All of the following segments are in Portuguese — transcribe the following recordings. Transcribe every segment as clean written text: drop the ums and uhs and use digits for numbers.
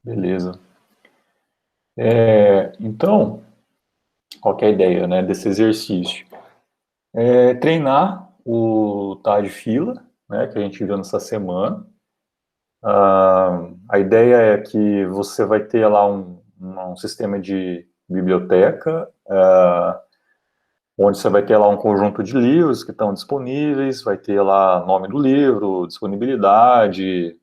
Beleza. Então, qual que é a ideia, né, desse exercício? Treinar o tá de fila, né, que a gente viu nessa semana. A ideia é que você vai ter lá um sistema de biblioteca, onde você vai ter lá um conjunto de livros que estão disponíveis, vai ter lá nome do livro, disponibilidade,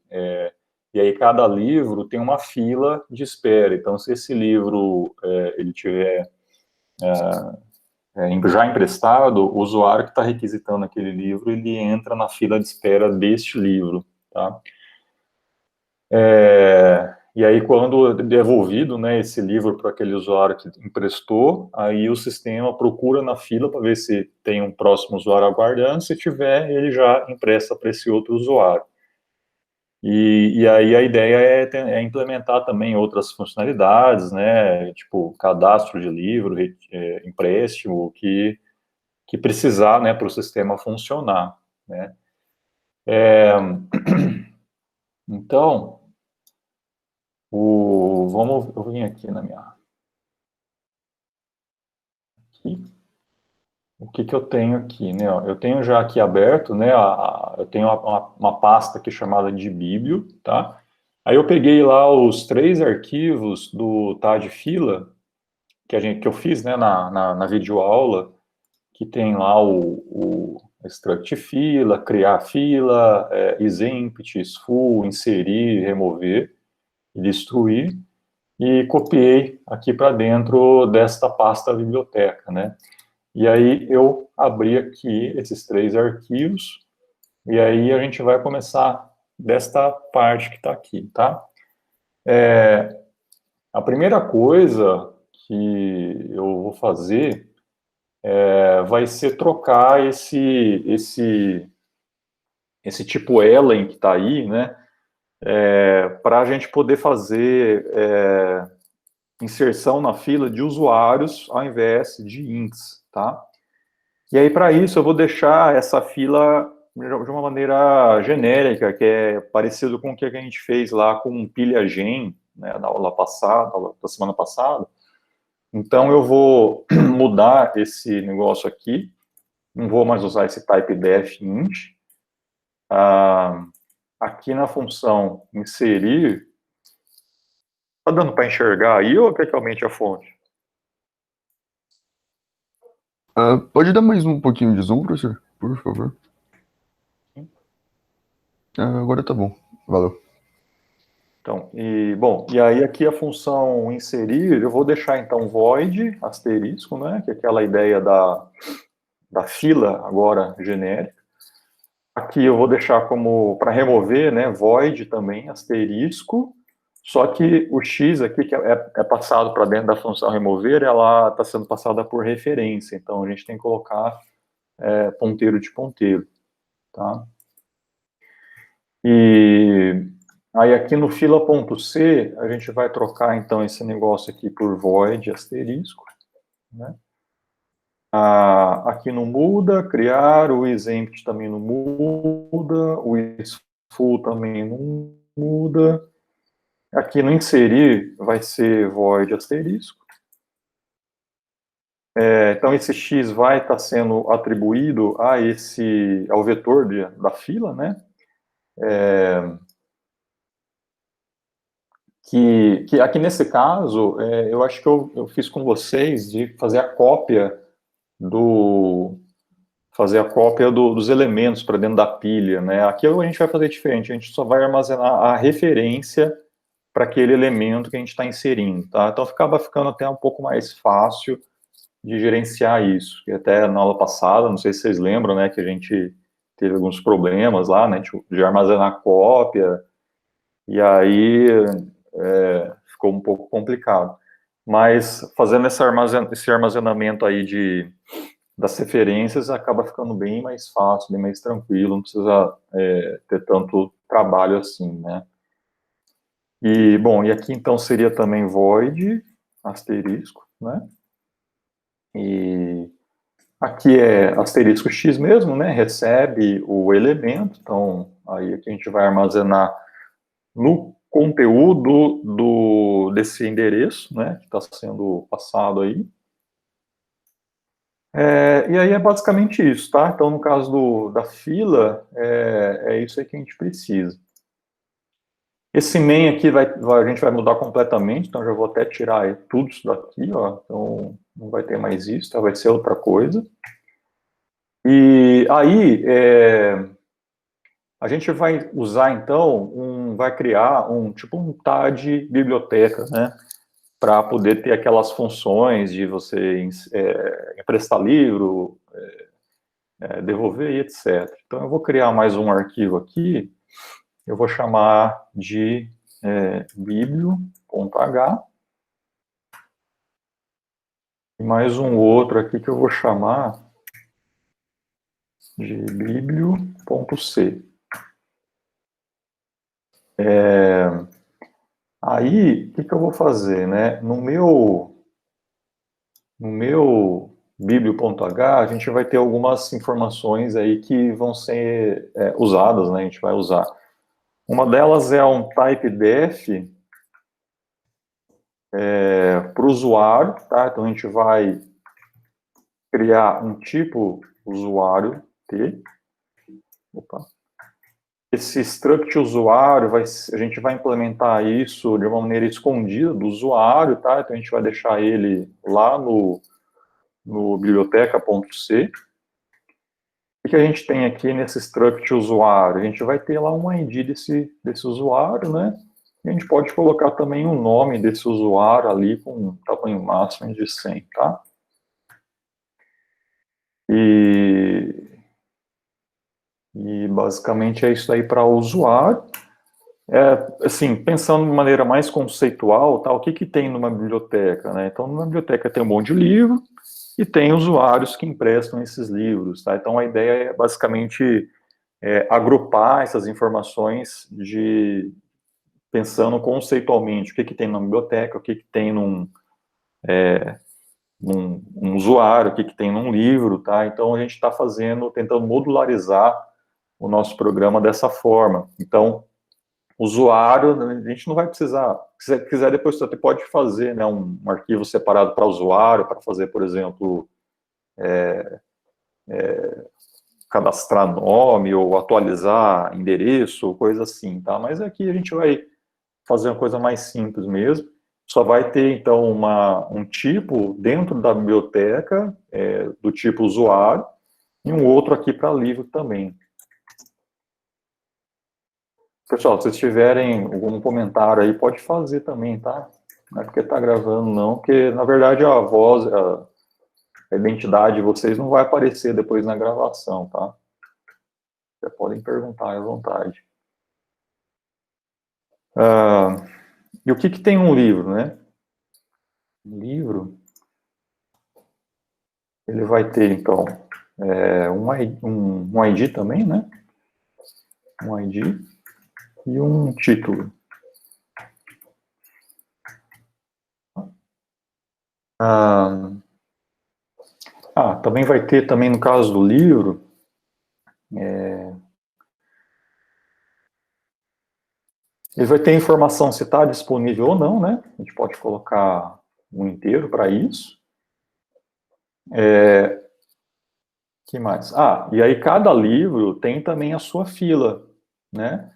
e aí cada livro tem uma fila de espera. Então, se esse livro ele tiver já emprestado, o usuário que está requisitando aquele livro, ele entra na fila de espera deste livro, tá? E aí, quando devolvido, né, esse livro para aquele usuário que emprestou, aí o sistema procura na fila para ver se tem um próximo usuário aguardando, se tiver, ele já empresta para esse outro usuário. E aí a ideia é implementar também outras funcionalidades, né, tipo cadastro de livro, empréstimo, que precisar, né, para o sistema funcionar, né. Então, eu vim aqui na minha... Aqui. O que eu tenho aqui, né? Eu tenho já aqui aberto, né? Eu tenho uma pasta aqui chamada de Biblio, tá? Aí eu peguei lá os 3 arquivos do tá de fila que eu fiz, né? Na videoaula, que tem lá o struct fila, criar fila, exempt, full, inserir, remover e destruir, e copiei aqui para dentro desta pasta biblioteca, né? E aí eu abri aqui esses 3 arquivos, e aí a gente vai começar desta parte que está aqui, tá? A primeira coisa que eu vou fazer vai ser trocar esse tipo Ellen que está aí, né? Para a gente poder fazer inserção na fila de usuários ao invés de ints, tá? E aí, para isso, eu vou deixar essa fila de uma maneira genérica, que é parecido com o que a gente fez lá com o pilha-gen, né, na aula passada, da semana passada. Então, eu vou mudar esse negócio aqui, não vou mais usar esse type def int. Aqui na função inserir, tá dando para enxergar aí ou quer que aumente a fonte? Pode dar mais um pouquinho de zoom, professor? Por favor. Agora tá bom. Valeu. Então, e aí aqui a função inserir, eu vou deixar então void, asterisco, né, que é aquela ideia da fila agora genérica. Aqui eu vou deixar como, para remover, né, void também, asterisco, só que o x aqui, que é passado para dentro da função remover, ela está sendo passada por referência, então a gente tem que colocar ponteiro de ponteiro, tá? E aí aqui no fila.c, a gente vai trocar então esse negócio aqui por void asterisco, né? Aqui não muda, criar, o exempt também não muda, o isFull também não muda. Aqui no inserir vai ser void asterisco. Então esse x vai estar sendo atribuído ao vetor da fila, né? Que aqui nesse caso, eu acho que eu fiz com vocês de fazer a cópia dos elementos para dentro da pilha, né? Aqui a gente vai fazer diferente, a gente só vai armazenar a referência para aquele elemento que a gente está inserindo, tá? Então acaba ficando até um pouco mais fácil de gerenciar isso. E até na aula passada, não sei se vocês lembram, né, que a gente teve alguns problemas lá, né, de armazenar cópia, e aí ficou um pouco complicado. Mas fazendo esse armazenamento aí das referências, acaba ficando bem mais fácil, bem mais tranquilo, não precisa ter tanto trabalho assim, né. E, bom, e aqui então seria também void, asterisco, né, e aqui é asterisco x mesmo, né, recebe o elemento, então Aí aqui a gente vai armazenar no conteúdo desse endereço, né, que está sendo passado aí. E aí é basicamente isso, tá? Então, no caso da fila, é isso aí que a gente precisa. Esse main aqui a gente vai mudar completamente, então já vou até tirar tudo isso daqui, ó. Então, não vai ter mais isso, tá? Vai ser outra coisa. E aí, a gente vai usar, então, vai criar tipo um TAD biblioteca, né? Para poder ter aquelas funções de você emprestar livro, devolver e etc. Então, eu vou criar mais um arquivo aqui, eu vou chamar de biblio.h, e mais um outro aqui que eu vou chamar de biblio.c. Aí, o que eu vou fazer, né? No meu biblio.h, a gente vai ter algumas informações aí que vão ser usadas, né? A gente vai usar. Uma delas é um type-def para o usuário, tá? Então, a gente vai criar um tipo usuário T. Opa. Esse struct usuário, a gente vai implementar isso de uma maneira escondida do usuário, tá? Então, a gente vai deixar ele lá no biblioteca.c. O que a gente tem aqui nesse struct usuário? A gente vai ter lá um ID desse usuário, né? E a gente pode colocar também o nome desse usuário ali com um tamanho máximo de 100, tá? E basicamente é isso aí para o usuário. Assim, pensando de maneira mais conceitual, tá, o que tem numa biblioteca, né? Então, numa biblioteca tem um monte de livro e tem usuários que emprestam esses livros, tá? Então, a ideia é basicamente agrupar essas informações pensando conceitualmente o que tem na biblioteca, o que tem num usuário, o que tem num livro, tá? Então, a gente está tentando modularizar o nosso programa dessa forma. Então, usuário, a gente não vai precisar, se quiser depois você pode fazer, né, um arquivo separado para usuário, para fazer, por exemplo, cadastrar nome ou atualizar endereço, coisa assim, tá? Mas aqui a gente vai fazer uma coisa mais simples mesmo, só vai ter, então, um tipo dentro da biblioteca, do tipo usuário, e um outro aqui para livro também. Pessoal, se vocês tiverem algum comentário aí, pode fazer também, tá? Não é porque está gravando, não, porque, na verdade, a voz, a identidade de vocês não vai aparecer depois na gravação, tá? Vocês podem perguntar à vontade. E o que tem um livro, né? Um livro, ele vai ter, então, um ID também, né? Um ID e um título. Também vai ter, também no caso do livro, ele vai ter informação se está disponível ou não, né? A gente pode colocar um inteiro para isso. Que mais? E aí cada livro tem também a sua fila, né?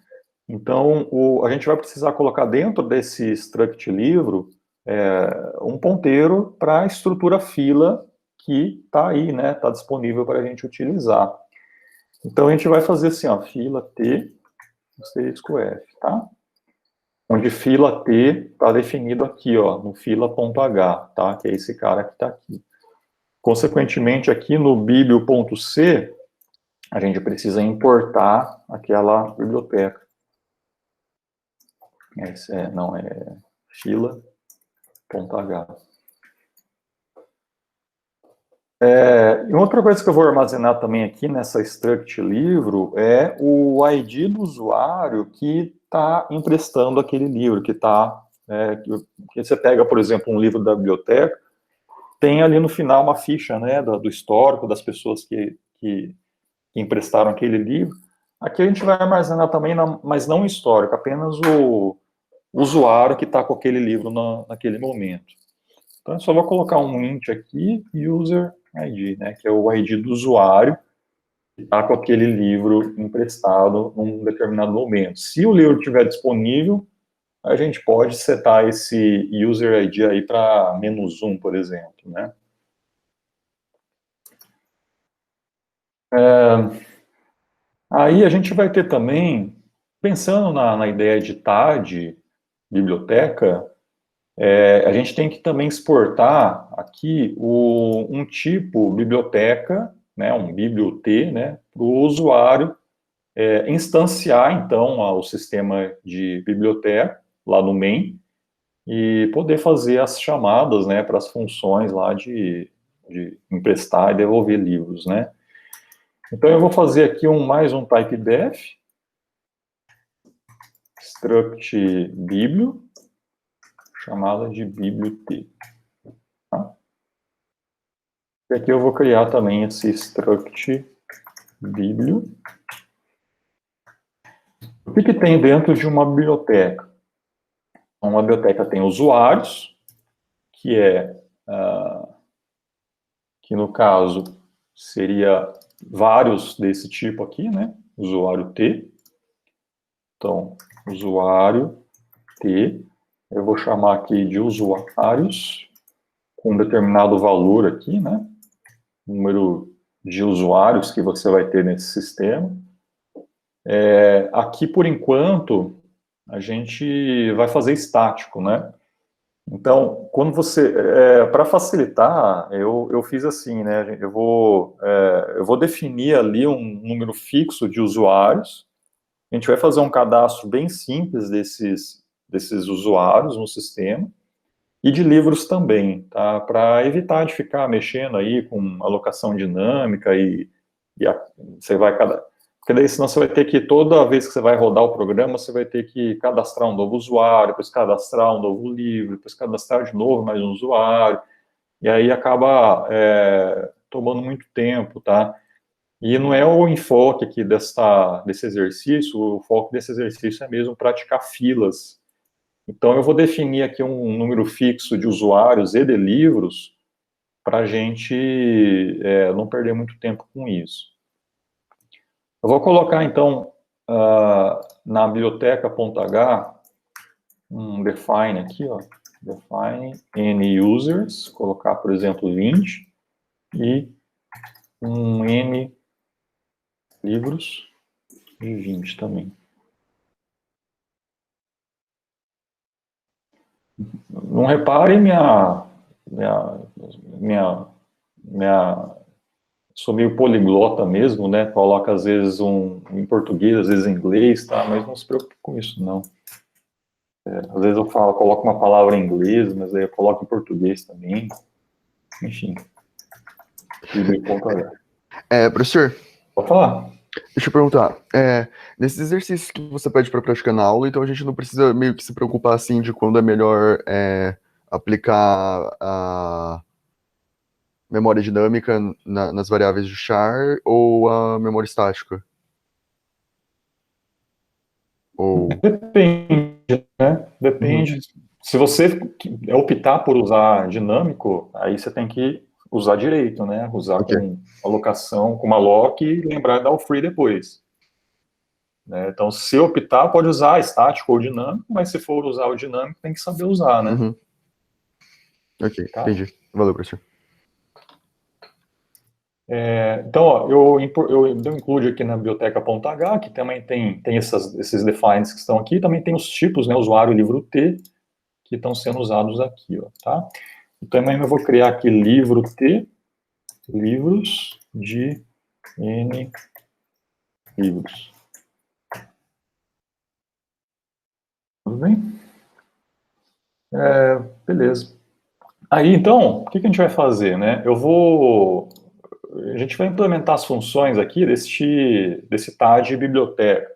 Então, a gente vai precisar colocar dentro desse struct livro um ponteiro para a estrutura fila que está aí, né? Está disponível para a gente utilizar. Então, a gente vai fazer assim, ó, fila T, asterisco F, tá? Onde fila T está definido aqui, ó, no fila.h, tá? Que é esse cara que está aqui. Consequentemente, aqui no biblio.c, a gente precisa importar aquela biblioteca. Não é fila.h. E outra coisa que eu vou armazenar também aqui nessa struct livro é o ID do usuário que está emprestando aquele livro, que você pega, por exemplo, um livro da biblioteca, tem ali no final uma ficha, né, do histórico das pessoas que emprestaram aquele livro. Aqui a gente vai armazenar também, mas não o histórico, apenas o usuário que está com aquele livro naquele momento. Então, eu só vou colocar um int aqui, user ID, né, que é o ID do usuário que está com aquele livro emprestado num determinado momento. Se o livro estiver disponível, a gente pode setar esse user ID aí para -1, por exemplo, né. Aí a gente vai ter também, pensando na ideia de TAD, biblioteca, a gente tem que também exportar aqui um tipo biblioteca, né, um biblioT, né, para o usuário instanciar, então, o sistema de biblioteca lá no main e poder fazer as chamadas, né, para as funções lá de emprestar e devolver livros, né. Então, eu vou fazer aqui mais um typedef, struct biblio, chamada de biblioT. Tá? E aqui eu vou criar também esse struct biblio. O que tem dentro de uma biblioteca? Uma biblioteca tem usuários, que que no caso seria vários desse tipo aqui, né? Usuário T. Então, usuário T, eu vou chamar aqui de usuários, com um determinado valor aqui, né? Número de usuários que você vai ter nesse sistema. Aqui, por enquanto, a gente vai fazer estático, né? Então, quando você... para facilitar, eu fiz assim, né? Eu vou definir ali um número fixo de usuários. A gente vai fazer um cadastro bem simples desses usuários no sistema. E de livros também, tá? Para evitar de ficar mexendo aí com alocação dinâmica você vai porque daí senão você vai ter que, toda vez que você vai rodar o programa, você vai ter que cadastrar um novo usuário, depois cadastrar um novo livro, depois cadastrar de novo mais um usuário, e aí acaba tomando muito tempo, tá? E não é o enfoque aqui desse exercício, o foco desse exercício é mesmo praticar filas. Então, eu vou definir aqui um número fixo de usuários e de livros para a gente não perder muito tempo com isso. Eu vou colocar, então, na biblioteca.h, um define aqui, ó, define n users, colocar, por exemplo, 20, e um n livros de 20 também. Não reparem sou meio poliglota mesmo, né? Coloca às vezes em português, às vezes em inglês, tá? Mas não se preocupe com isso, não. Às vezes eu coloco uma palavra em inglês, mas aí eu coloco em português também. Enfim. Professor, Pode falar. deixa eu perguntar. Nesses exercícios que você pede para praticar na aula, então a gente não precisa meio que se preocupar assim de quando é melhor aplicar a memória dinâmica nas variáveis de char ou a memória estática? Depende, né? Depende. Se você optar por usar dinâmico, aí você tem que usar direito, né? Usar com alocação, com uma lock e lembrar de dar o free depois. Né? Então, se optar, pode usar estático ou dinâmico, mas se for usar o dinâmico, tem que saber usar, né? Ok, tá? entendi. Valeu, professor. Então, ó, eu incluo aqui na biblioteca.h, que também tem esses defines que estão aqui, também tem os tipos, né, usuário e livro T, que estão sendo usados aqui, ó, tá? E também eu vou criar aqui livro T, livros de N livros. Tudo bem? Beleza. Aí, então, o que a gente vai fazer, né? A gente vai implementar as funções aqui desse TAD biblioteca.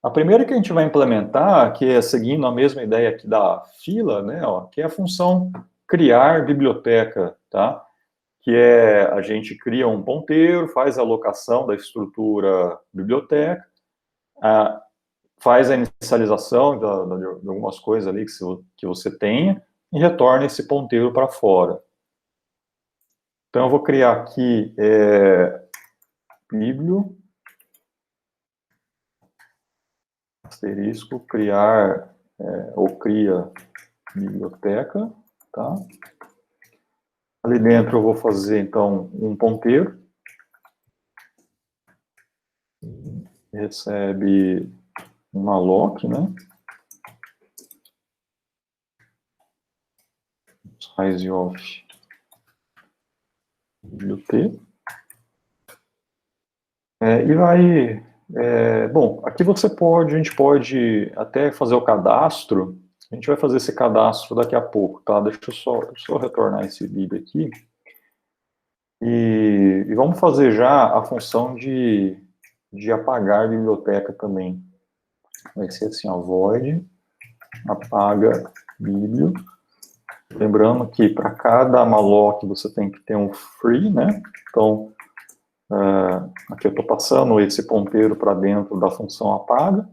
A primeira que a gente vai implementar, que é seguindo a mesma ideia aqui da fila, né, ó, que é a função criar biblioteca, tá? Que a gente cria um ponteiro, faz a alocação da estrutura biblioteca, faz a inicialização de algumas coisas ali que você tenha e retorna esse ponteiro para fora. Então, eu vou criar aqui biblio, asterisco, criar, ou cria biblioteca, tá? Ali dentro eu vou fazer, então, um ponteiro. Recebe um alloc, né? Size of biblioteca. E vai... bom, aqui a gente pode até fazer o cadastro. A gente vai fazer esse cadastro daqui a pouco, tá? Deixa eu só retornar esse lib aqui. E vamos fazer já a função de apagar a biblioteca também. Vai ser assim, ó, void apaga biblio. Lembrando que para cada malloc você tem que ter um free, né? Então, aqui eu estou passando esse ponteiro para dentro da função apaga.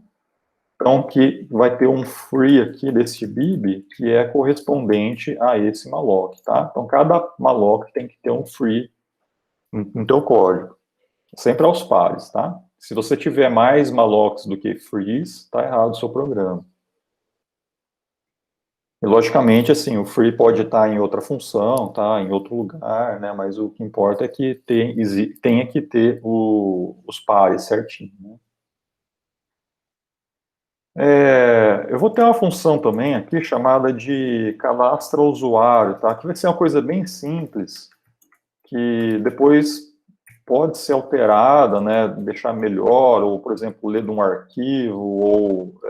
Então, que vai ter um free aqui desse bib que é correspondente a esse malloc, tá? Então, cada malloc tem que ter um free no teu código. Sempre aos pares, tá? Se você tiver mais mallocs do que frees, está errado o seu programa. E, logicamente, assim, o free pode estar em outra função, tá? Em outro lugar, né? Mas o que importa é que tenha que ter os pares certinho, né? Eu vou ter uma função também aqui chamada de cadastra usuário, tá? Que vai ser uma coisa bem simples, que depois pode ser alterada, né? Deixar melhor, ou, por exemplo, ler de um arquivo, ou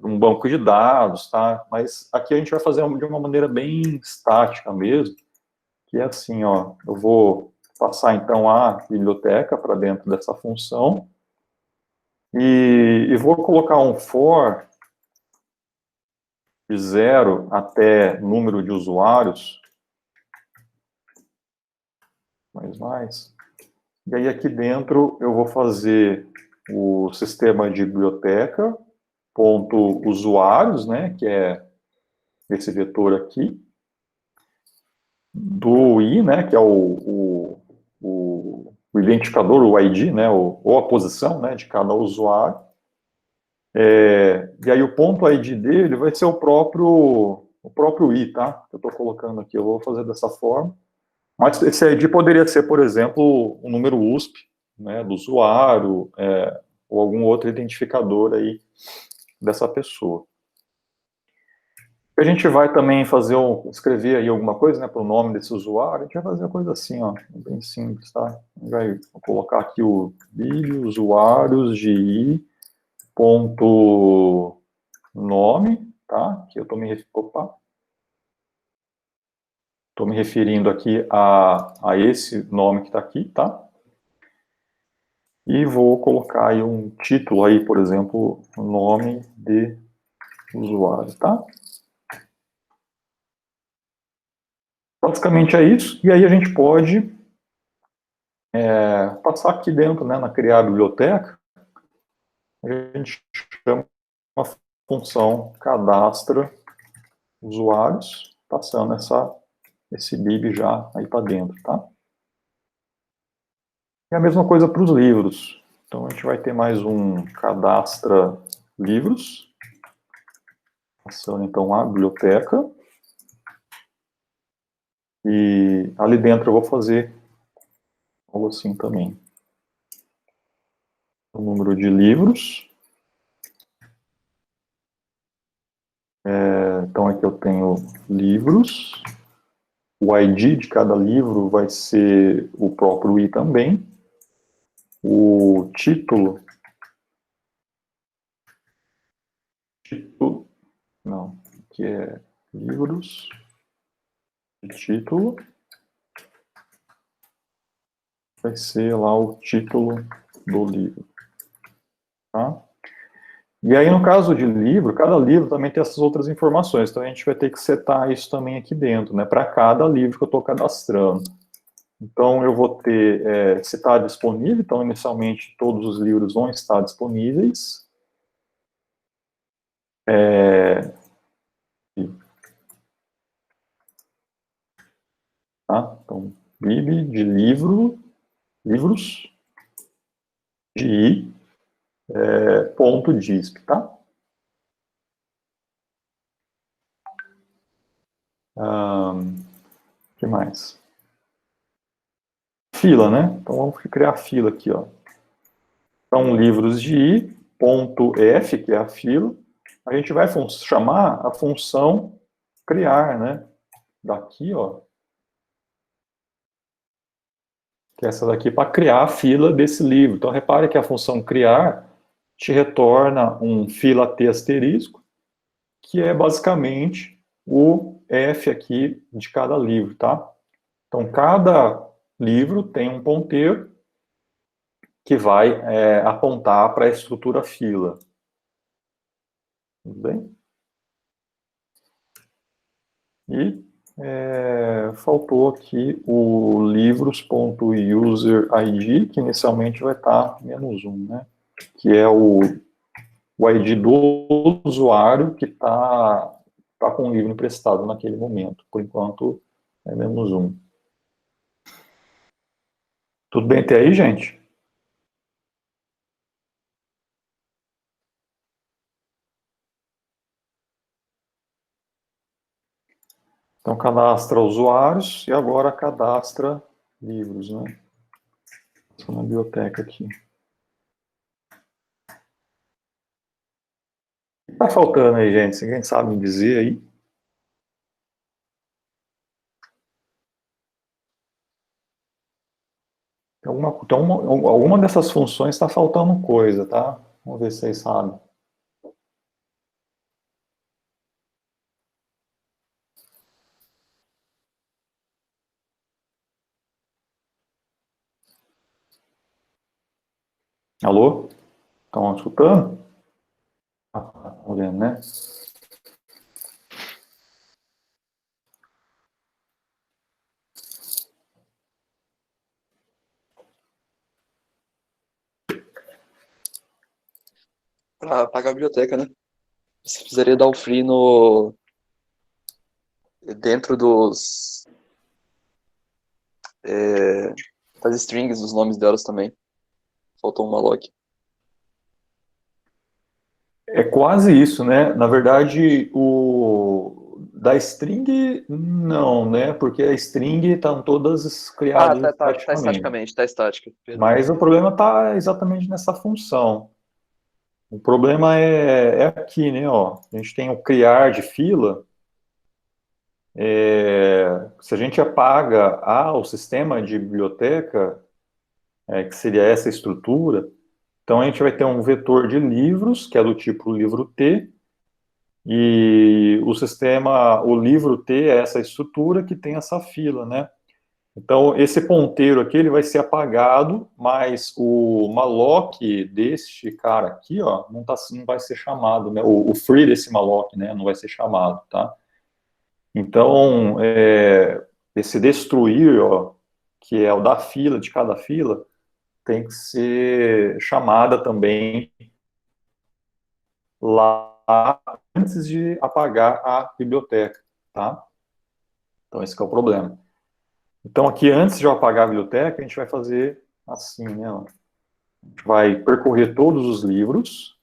um banco de dados, tá? Mas aqui a gente vai fazer de uma maneira bem estática mesmo, que é assim, ó, eu vou passar então a biblioteca para dentro dessa função e vou colocar um for de 0 até número de usuários, mais, e aí aqui dentro eu vou fazer o sistema de biblioteca, ponto usuários, né, que é esse vetor aqui, do i, né, que é o identificador, o ID, né, ou a posição, né, de cada usuário. E aí o ponto ID dele vai ser o próprio i, tá, que eu estou colocando aqui. Eu vou fazer dessa forma. Mas esse ID poderia ser, por exemplo, o número USP, né, do usuário, ou algum outro identificador aí dessa pessoa. A gente vai também escrever aí alguma coisa, né, para o nome desse usuário. A gente vai fazer uma coisa assim, ó, bem simples, tá? Vou colocar aqui o biblio usuários de i ponto nome, tá? Que eu estou me referindo aqui a esse nome que está aqui, tá? E vou colocar aí um título aí, por exemplo, nome de usuário, tá? Basicamente é isso, e aí a gente pode passar aqui dentro, né, na criar biblioteca, a gente chama uma função cadastra usuários, passando esse bib já aí para dentro, tá? E a mesma coisa para os livros. Então a gente vai ter mais um cadastra livros, passando então a biblioteca. E ali dentro eu vou fazer algo assim também. O número de livros. Então aqui eu tenho livros. O ID de cada livro vai ser o próprio i também. O título. Não, aqui é livros. Título. Vai ser lá o título do livro. Tá? E aí, no caso de livro, cada livro também tem essas outras informações. Então, a gente vai ter que setar isso também aqui dentro, né? Para cada livro que eu estou cadastrando. Então, eu vou ter, se está disponível, então, inicialmente, todos os livros vão estar disponíveis. Tá? Então, lib de livros, de ponto disp, tá? Que mais? Fila, né? Então, vamos criar a fila aqui, ó. Então, livros de i, ponto f, que é a fila, a gente vai chamar a função criar, né? Daqui, ó. Que é essa daqui para criar a fila desse livro. Então, repare que a função criar te retorna um fila t asterisco, que é basicamente o f aqui de cada livro, tá? Então, cada livro tem um ponteiro que vai apontar para a estrutura fila. Tudo bem? E faltou aqui o livros.userID, que inicialmente vai estar -1, né? Que é o ID do usuário que está com o livro emprestado naquele momento. Por enquanto, é -1. Tudo bem até aí, gente? Então, cadastra usuários e agora cadastra livros, né? Estou na biblioteca aqui. O que está faltando aí, gente? Alguém sabe me dizer aí? Alguma dessas funções está faltando coisa, tá? Vamos ver se vocês sabem. Alô? Estão escutando? Estão vendo, né? Para pagar a biblioteca, né? Você precisaria dar o free no dentro das strings, dos nomes delas também. Faltou uma lock. É quase isso, né? Na verdade, o da string, não, né? Porque a string estão todas criadas Tá estaticamente. estaticamente, tá estática. Perdão. Mas o problema está exatamente nessa função. O problema é aqui, né? Ó, a gente tem o criar de fila. Se a gente apaga o sistema de biblioteca, que seria essa estrutura, então a gente vai ter um vetor de livros, que é do tipo livro T, e o livro T é essa estrutura que tem essa fila, né? Então, esse ponteiro aqui, ele vai ser apagado, mas o malloc deste cara aqui, ó, não vai ser chamado, né? O free desse malloc, né, não vai ser chamado, tá? Então, esse destruir, ó, que é o da fila, de cada fila, tem que ser chamada também lá antes de apagar a biblioteca, tá? Então, esse é o problema. Então, aqui, antes de eu apagar a biblioteca, a gente vai fazer assim, né? Ó. A gente vai percorrer todos os livros.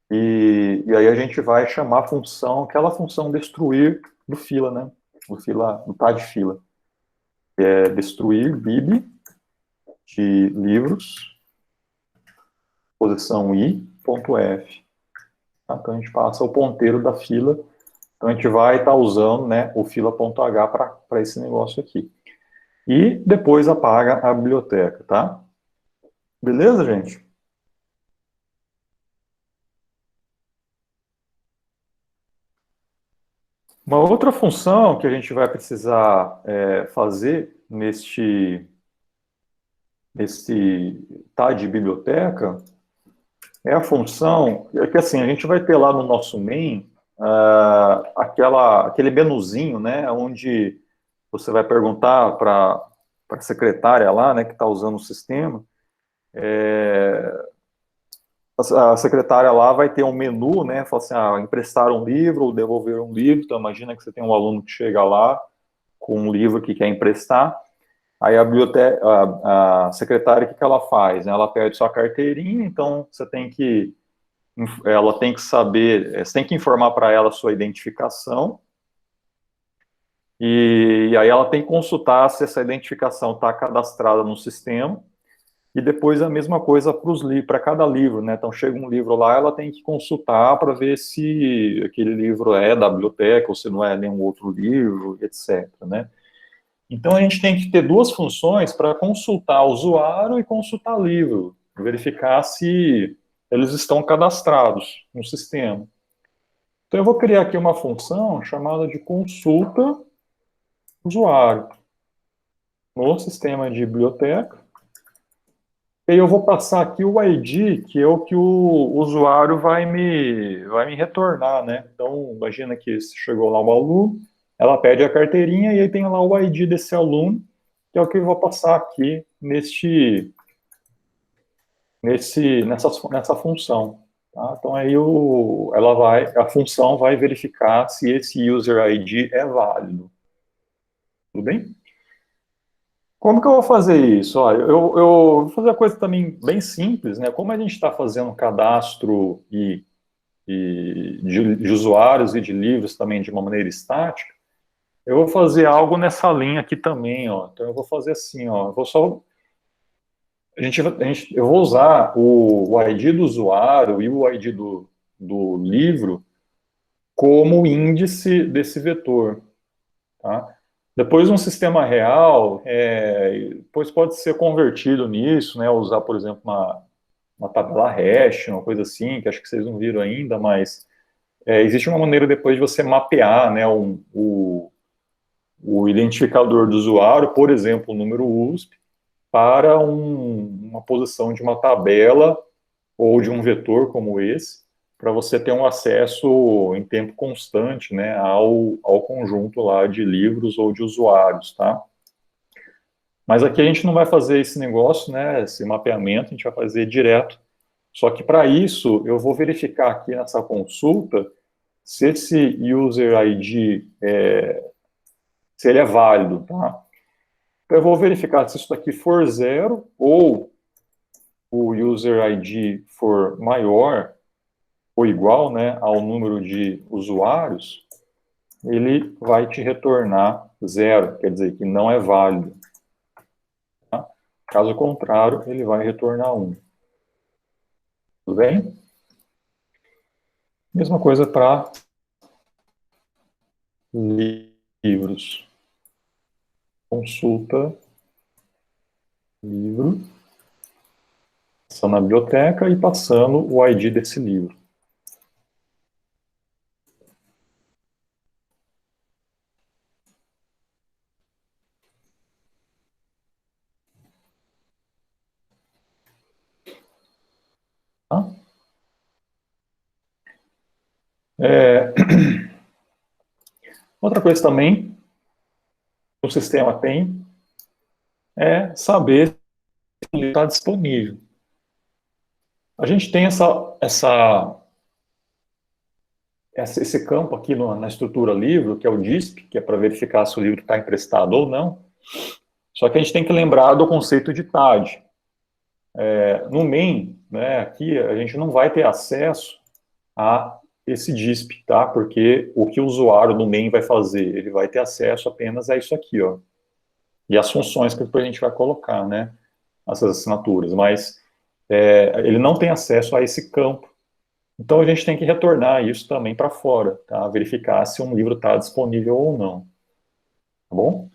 E aí a gente vai chamar a função, aquela função destruir do fila, né? Do tá de fila. É destruir bib de livros, posição i.f. Tá? Então, a gente passa o ponteiro da fila. Então, a gente vai estar usando, né, o fila.h para esse negócio aqui. E depois apaga a biblioteca, tá? Beleza, gente? Uma outra função que a gente vai precisar fazer nesse tá de biblioteca É a função, é que assim, a gente vai ter lá no nosso main aquele menuzinho, né, onde você vai perguntar para a secretária lá, né, que está usando o sistema, a secretária lá vai ter um menu, né, fala assim, emprestar um livro ou devolver um livro. Então imagina que você tem um aluno que chega lá com um livro que quer emprestar, aí a secretária, o que ela faz? Né? Ela pede sua carteirinha, então ela tem que saber, você tem que informar para ela a sua identificação, e aí ela tem que consultar se essa identificação está cadastrada no sistema, e depois a mesma coisa para cada livro, né? Então chega um livro lá, ela tem que consultar para ver se aquele livro é da biblioteca ou se não é nenhum outro livro, etc, né? Então a gente tem que ter duas funções para consultar o usuário e consultar livro, verificar se eles estão cadastrados no sistema. Então eu vou criar aqui uma função chamada de consulta usuário no sistema de biblioteca. E aí eu vou passar aqui o ID, que é o que o usuário vai me retornar, né? Então, imagina que chegou lá um aluno, ela pede a carteirinha e aí tem lá o ID desse aluno, que é o que eu vou passar aqui nessa função. Tá? Então, aí a função vai verificar se esse user ID é válido. Tudo bem? Como que eu vou fazer isso? Olha, eu vou fazer a coisa também bem simples, né? Como a gente está fazendo cadastro de usuários e de livros também de uma maneira estática, eu vou fazer algo nessa linha aqui também, ó. Então eu vou fazer assim, ó. Eu vou usar o ID do usuário e o ID do livro como índice desse vetor, tá? Depois, um sistema real, depois pode ser convertido nisso, né? Usar, por exemplo, uma tabela hash, uma coisa assim, que acho que vocês não viram ainda, mas existe uma maneira depois de você mapear, né, o identificador do usuário, por exemplo, o número USP, para uma posição de uma tabela ou de um vetor como esse, para você ter um acesso em tempo constante, né, ao conjunto lá de livros ou de usuários, tá? Mas aqui a gente não vai fazer esse negócio, né, esse mapeamento, a gente vai fazer direto. Só que para isso, eu vou verificar aqui nessa consulta se esse user ID, se ele é válido, tá? Então, eu vou verificar se isso daqui for zero ou o user ID for maior ou igual, né, ao número de usuários, ele vai te retornar zero, quer dizer que não é válido. Tá? Caso contrário, ele vai retornar 1. Tudo bem? Mesma coisa para livros. Consulta livro, passando na biblioteca e passando o ID desse livro. Tá? Outra coisa também que o sistema tem é saber se o livro está disponível. A gente tem esse campo aqui na estrutura livro, que é o DISP, que é para verificar se o livro está emprestado ou não. Só que a gente tem que lembrar do conceito de TAD. No main, né, aqui a gente não vai ter acesso a esse DISP, tá? Porque o que o usuário no main vai fazer? Ele vai ter acesso apenas a isso aqui, ó. E as funções que depois a gente vai colocar, né? Essas assinaturas, mas ele não tem acesso a esse campo. Então a gente tem que retornar isso também para fora, tá? Verificar se um livro está disponível ou não. Tá bom?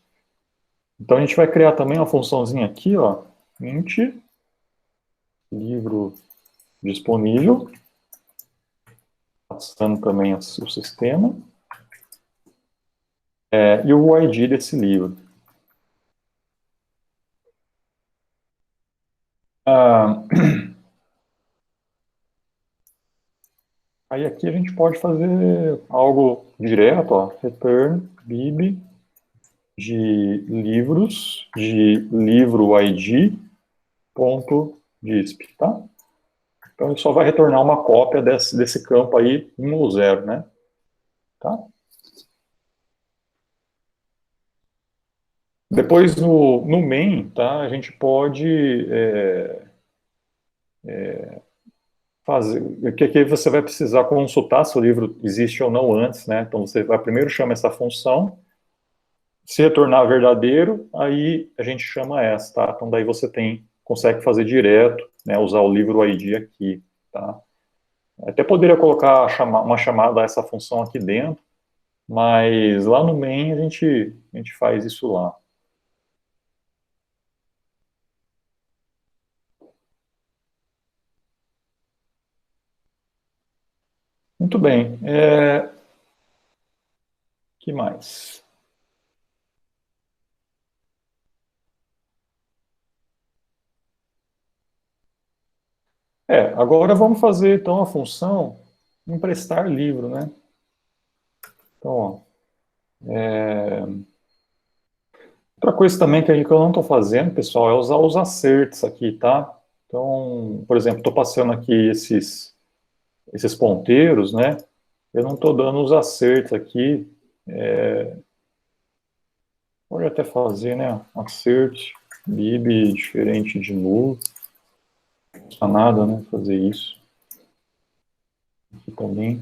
Então a gente vai criar também uma funçãozinha aqui, ó, int livro disponível, passando também o sistema, e o ID desse livro. Aí aqui a gente pode fazer algo direto, ó, return bib de livros, de livro ID, ponto disp, tá? Então ele só vai retornar uma cópia desse campo aí, 1 ou 0, né? Tá? Depois no main, tá, a gente pode fazer, que aqui você vai precisar consultar se o livro existe ou não antes, né? Então você vai primeiro chama essa função, se retornar verdadeiro, aí a gente chama essa, tá? Então daí você consegue fazer direto, né? Usar o livro ID aqui, tá? Até poderia colocar uma chamada a essa função aqui dentro, mas lá no main a gente faz isso lá. Muito bem. Que mais? Agora vamos fazer então a função emprestar livro, né? Então, ó, outra coisa também que eu não estou fazendo, pessoal, é usar os asserts aqui, tá? Então, por exemplo, estou passando aqui esses ponteiros, né? Eu não estou dando os asserts aqui. Pode até fazer, né? Assert, bib diferente de null. Não custa nada, né? Fazer isso. Aqui também.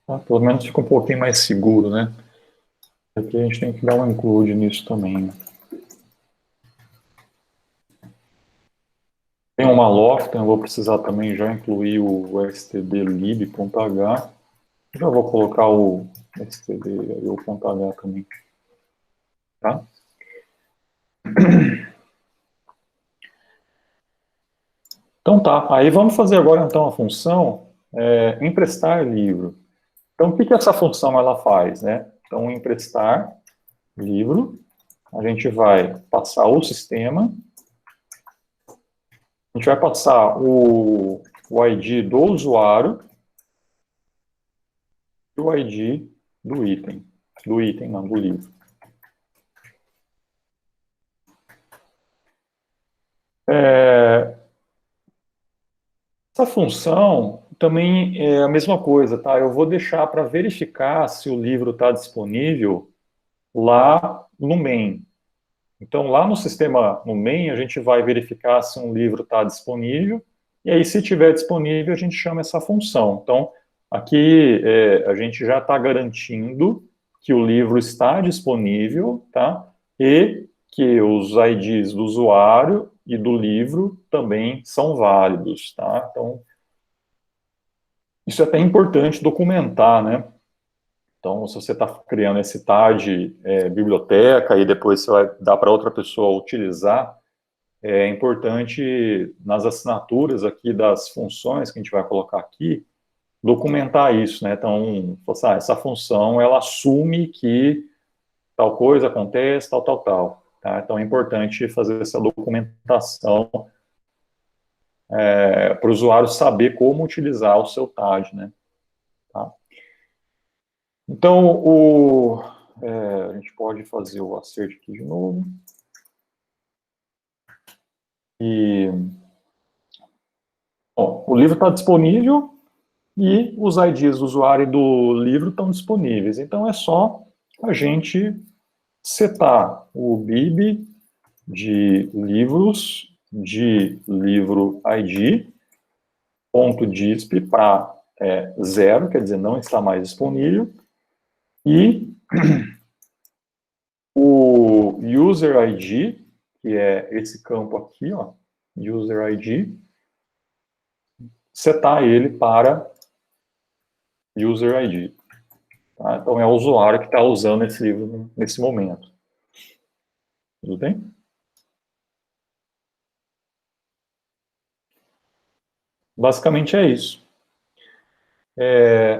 Tá? Pelo menos fica um pouquinho mais seguro, né? Aqui a gente tem que dar um include nisso também, né? Tem uma malloc, então eu vou precisar também já incluir o stdlib.h. Já vou colocar o std e o .h também, tá? Então tá, aí vamos fazer agora então a função emprestar livro. Então o que essa função ela faz, né? Então emprestar livro, a gente vai passar o sistema, a gente vai passar o ID do usuário e o ID do item. Do item, não, do livro. Essa função também é a mesma coisa, tá? Eu vou deixar para verificar se o livro está disponível lá no main. Então, lá no sistema, no main, a gente vai verificar se um livro está disponível, e aí, se estiver disponível, a gente chama essa função. Então, aqui a gente já está garantindo que o livro está disponível, tá? E que os IDs do usuário e do livro também são válidos, tá? Então, isso é até importante documentar, né? Então, se você está criando esse TAD biblioteca e depois você vai dar para outra pessoa utilizar, é importante nas assinaturas aqui das funções que a gente vai colocar aqui, documentar isso, né? Então, essa função, ela assume que tal coisa acontece, tal, tal, tal. Tá? Então, é importante fazer essa documentação para o usuário saber como utilizar o seu TAD, né? Tá? Então, a gente pode fazer o assert aqui de novo. E, bom, o livro está disponível e os IDs do usuário e do livro estão disponíveis. Então, é só a gente setar o bib de livros de livro ID ponto disp para 0, quer dizer, não está mais disponível, e o user ID, que é esse campo aqui, ó, user ID, setar ele para user ID. Tá? Então é o usuário que está usando esse livro nesse momento. Tudo bem? Basicamente é isso.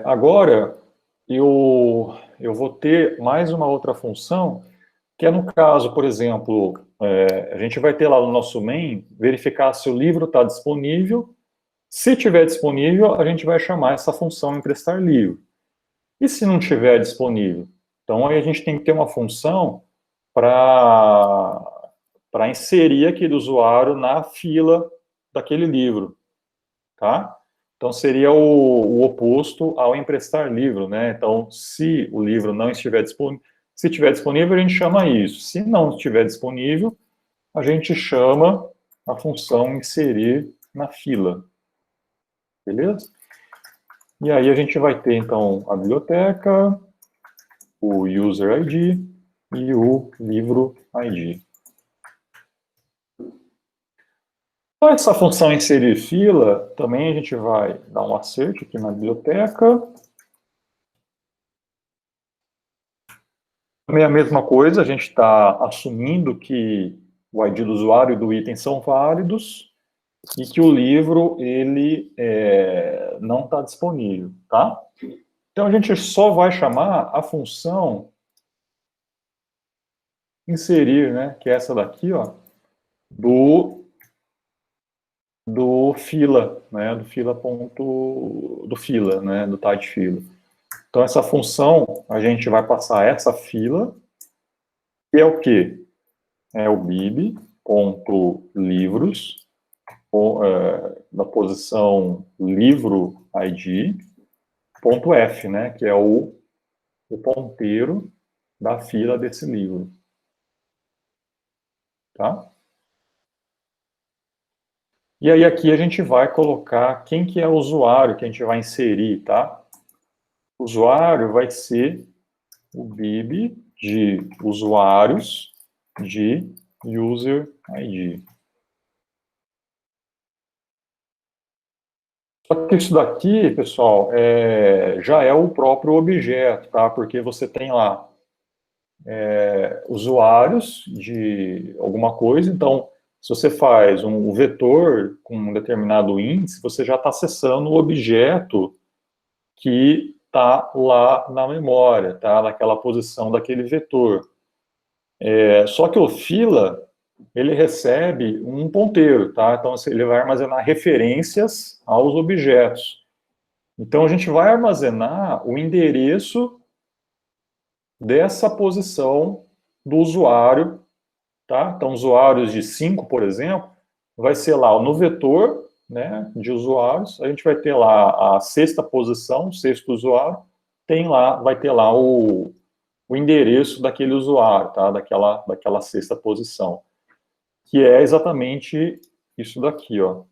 Agora, eu vou ter mais uma outra função, que é no caso, por exemplo, a gente vai ter lá no nosso main, verificar se o livro está disponível. Se tiver disponível, a gente vai chamar essa função emprestar livro. E se não tiver disponível? Então, aí a gente tem que ter uma função para inserir aquele usuário na fila daquele livro, tá? Então, seria o oposto ao emprestar livro, né? Então, se o livro não estiver disponível, se estiver disponível, a gente chama isso. Se não estiver disponível, a gente chama a função inserir na fila. Beleza? E aí a gente vai ter, então, a biblioteca, o user ID e o livro ID. Então, essa função inserir fila, também a gente vai dar um acerte aqui na biblioteca. Também a mesma coisa, a gente está assumindo que o ID do usuário e do item são válidos e que o livro, ele não está disponível, tá? Então, a gente só vai chamar a função inserir, né, que é essa daqui, ó, do fila, né, do fila, né, do type fila. Então, essa função, a gente vai passar essa fila, que é o quê? É o bib.livros, da posição livro ID, ponto F, né, que é o ponteiro da fila desse livro. Tá? E aí aqui a gente vai colocar quem que é o usuário que a gente vai inserir, tá? O usuário vai ser o bib de usuários de user ID. Só que isso daqui, pessoal, já é o próprio objeto, tá? Porque você tem lá usuários de alguma coisa, então, se você faz um vetor com um determinado índice, você já está acessando o objeto que está lá na memória, tá? Naquela posição daquele vetor. Só que o fila, ele recebe um ponteiro, tá? Então, ele vai armazenar referências aos objetos. Então, a gente vai armazenar o endereço dessa posição do usuário, tá? Então, usuários de 5, por exemplo, vai ser lá no vetor, né, de usuários, a gente vai ter lá a sexta posição, o sexto usuário, vai ter lá o endereço daquele usuário, tá? Daquela sexta posição, que é exatamente isso daqui, ó,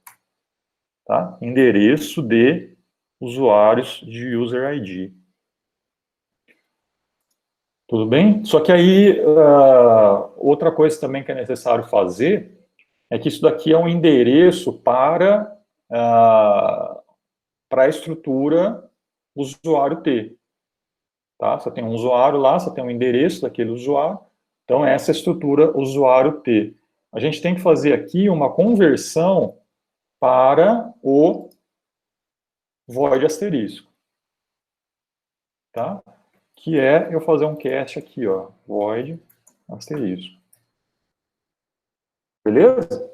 tá? Endereço de usuários de user ID. Tudo bem? Só que aí, outra coisa também que é necessário fazer é que isso daqui é um endereço para a estrutura usuário T. Tá? Você tem um usuário lá, você tem um endereço daquele usuário, então essa é a estrutura usuário T. A gente tem que fazer aqui uma conversão para o void asterisco. Tá? Que é eu fazer um cast aqui, ó, void asterisco. Beleza?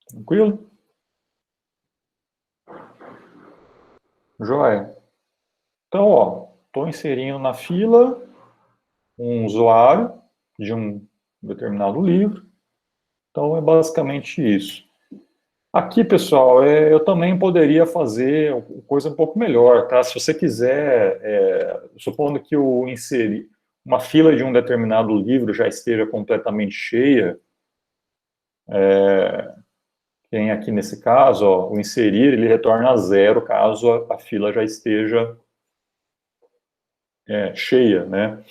Tranquilo? Joia. Então, ó, estou inserindo na fila um usuário de um determinado livro. Então, é basicamente isso. Aqui, pessoal, eu também poderia fazer coisa um pouco melhor, tá? Se você quiser, supondo que o inserir uma fila de um determinado livro já esteja completamente cheia, tem aqui nesse caso, ó, o inserir, ele retorna a 0 caso a fila já esteja cheia, né?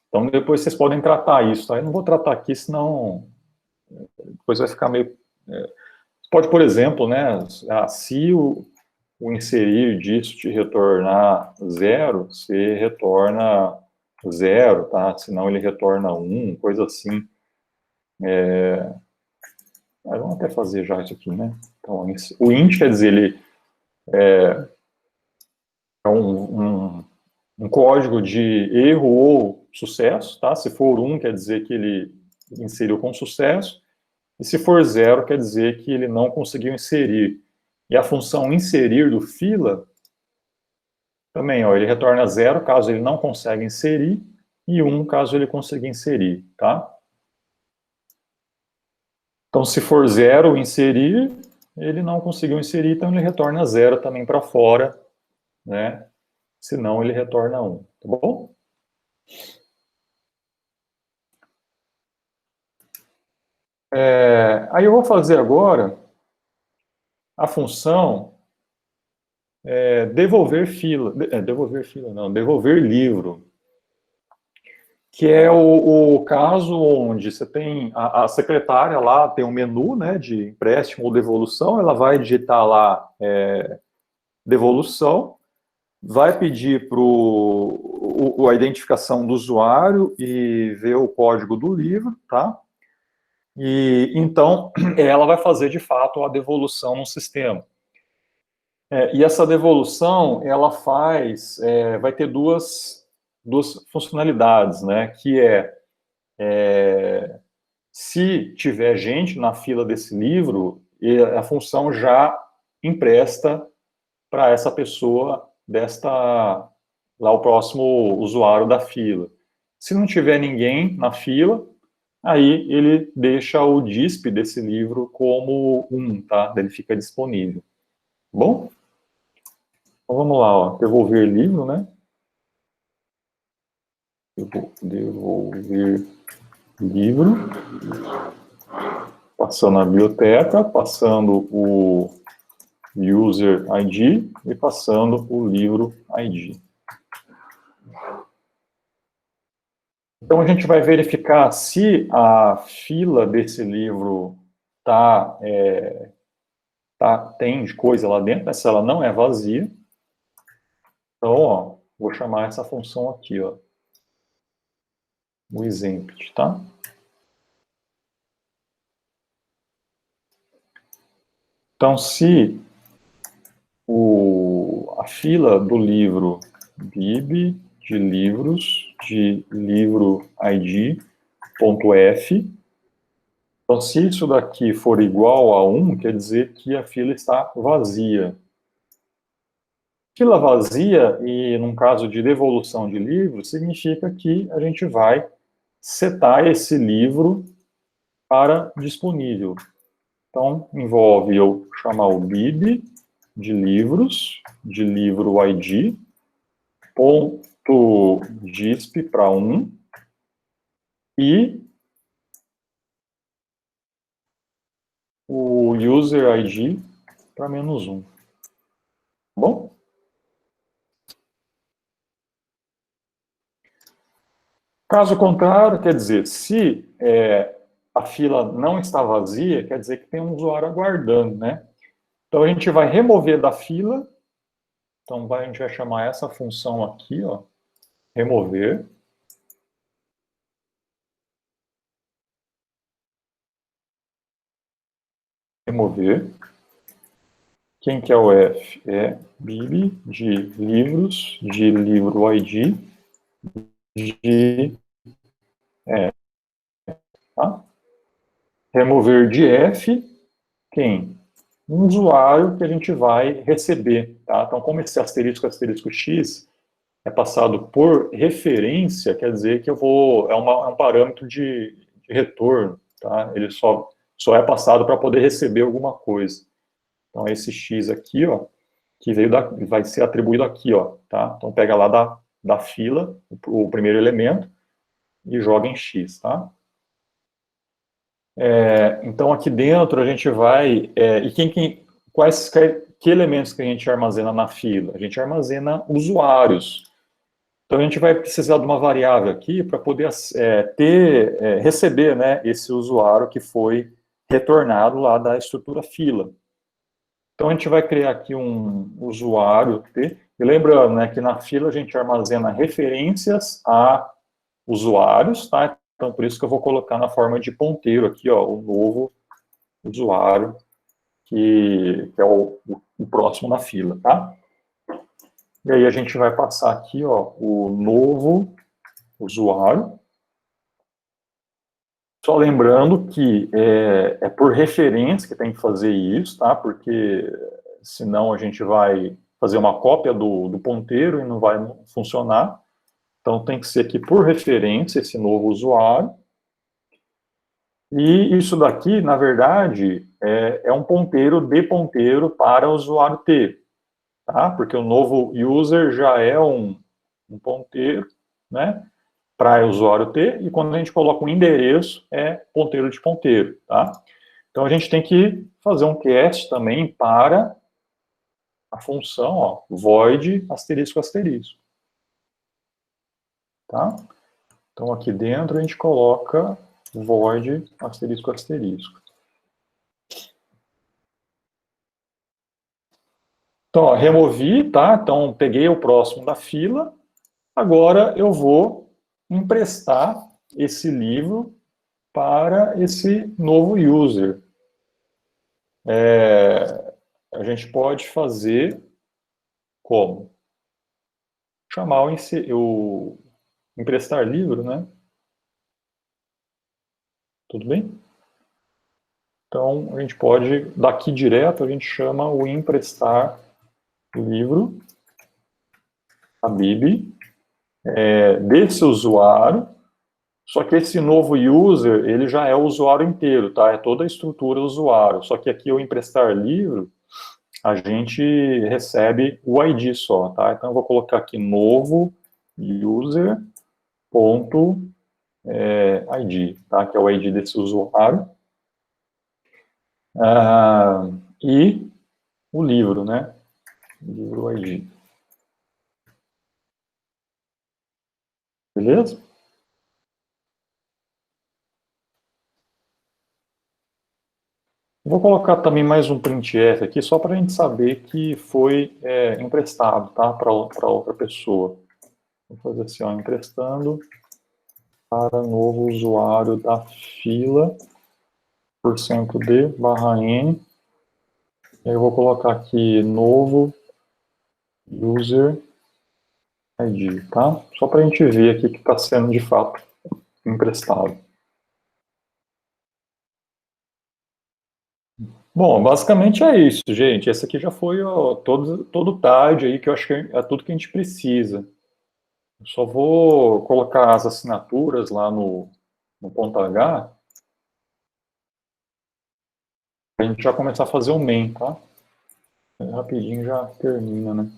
Então, depois vocês podem tratar isso, tá? Eu não vou tratar aqui, senão depois vai ficar meio... Pode, por exemplo, né, se o inserir disso te retornar 0, você retorna 0, tá? Senão ele retorna 1, coisa assim. Vamos até fazer já isso aqui, né? Então, o int quer dizer, ele é um código de erro ou sucesso, tá? Se for 1, quer dizer que ele inseriu com sucesso, e se for 0, quer dizer que ele não conseguiu inserir. E a função inserir do fila, também, ó, ele retorna 0 caso ele não consiga inserir, e 1 caso ele consiga inserir, tá? Então, se for 0 inserir, ele não conseguiu inserir, então ele retorna 0 também para fora, né? Senão ele retorna 1, tá bom? Aí eu vou fazer agora a função devolver fila, devolver livro, que é o caso onde você tem a secretária lá, tem um menu, né, de empréstimo ou devolução, ela vai digitar lá devolução, vai pedir a identificação do usuário e ver o código do livro, tá? E então ela vai fazer de fato a devolução no sistema. E essa devolução, ela vai ter duas funcionalidades, né? Que se tiver gente na fila desse livro, a função já empresta para essa pessoa lá o próximo usuário da fila. Se não tiver ninguém na fila, aí ele deixa o DISP desse livro como 1, tá? Ele fica disponível. Bom? Então vamos lá, ó. Devolver livro, né? Devolver livro. Passando a biblioteca, passando o user ID e passando o livro ID. Então, a gente vai verificar se a fila desse livro tem coisa lá dentro, né? Se ela não é vazia. Então, ó, vou chamar essa função aqui, ó, o exemplo, tá? Então, se a fila do livro bib de livros de livro id.f, então, se isso daqui for igual a 1, quer dizer que a fila está vazia. Fila vazia, e num caso de devolução de livro, significa que a gente vai setar esse livro para disponível. Então, envolve eu chamar o bib de livros, de livro ID, ponto disp para 1, e o user ID para -1. Tá bom? Caso contrário, quer dizer, se a fila não está vazia, quer dizer que tem um usuário aguardando, né? Então, a gente vai remover da fila. Então, a gente vai chamar essa função aqui, ó, remover. Remover. Quem que é o F? É bib de livros, de livro ID, tá? Remover de F, quem? Um usuário que a gente vai receber, tá? Então, como esse asterisco X é passado por referência, quer dizer que é um parâmetro de retorno, tá? Ele só é passado para poder receber alguma coisa. Então, esse X aqui, ó, que vai ser atribuído aqui, ó, tá? Então, pega lá da fila, o primeiro elemento, e joga em X, tá? Então, aqui dentro a gente vai... que elementos que a gente armazena na fila? A gente armazena usuários. Então, a gente vai precisar de uma variável aqui para poder receber, né, esse usuário que foi retornado lá da estrutura fila. Então, a gente vai criar aqui um usuário T. E lembrando, né, que na fila a gente armazena referências a usuários, tá? Então, por isso que eu vou colocar na forma de ponteiro aqui, ó, o novo usuário que é o próximo na fila, tá? E aí a gente vai passar aqui, ó, o novo usuário. Só lembrando que é por referência que tem que fazer isso, tá? Porque senão a gente vai fazer uma cópia do ponteiro e não vai funcionar. Então tem que ser aqui por referência esse novo usuário. E isso daqui, na verdade, é um ponteiro de ponteiro para o usuário T, tá? Porque o novo user já é um ponteiro, né? Para usuário T, e quando a gente coloca um endereço, é ponteiro de ponteiro, tá? Então a gente tem que fazer um cast também para a função, ó, void asterisco asterisco, tá? Então aqui dentro a gente coloca void asterisco asterisco. Então, ó, removi, tá? Então peguei o próximo da fila. Agora eu vou emprestar esse livro para esse novo user. A gente pode fazer como? Chamar o emprestar livro, né? Tudo bem? Então, a gente pode, daqui direto, a gente chama o emprestar livro, a bib, desse usuário, só que esse novo user, ele já é o usuário inteiro, tá? É toda a estrutura do usuário. Só que aqui o emprestar livro, a gente recebe o ID só, tá? Então eu vou colocar aqui novo user ponto ID, tá? Que é o ID desse usuário. E o livro, né? Livro ID. Beleza? Vou colocar também mais um printf aqui, só para a gente saber que foi emprestado, tá? Para outra pessoa. Vou fazer assim, ó, emprestando para novo usuário da fila, %d barra n. Eu vou colocar aqui novo user ID, tá? Só para a gente ver aqui que está sendo de fato emprestado. Bom, basicamente é isso, gente. Esse aqui já foi ó, todo o TAD aí, que eu acho que é tudo que a gente precisa. Eu só vou colocar as assinaturas lá no ponto H, para a gente já começar a fazer o main, tá? Rapidinho já termina, né?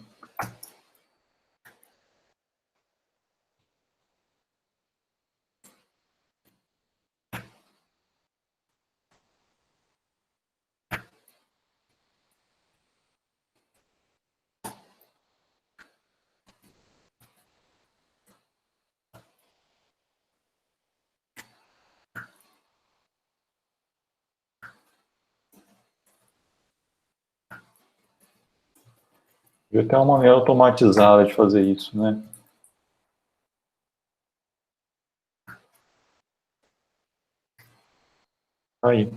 Já tem uma maneira automatizada de fazer isso, né? Aí.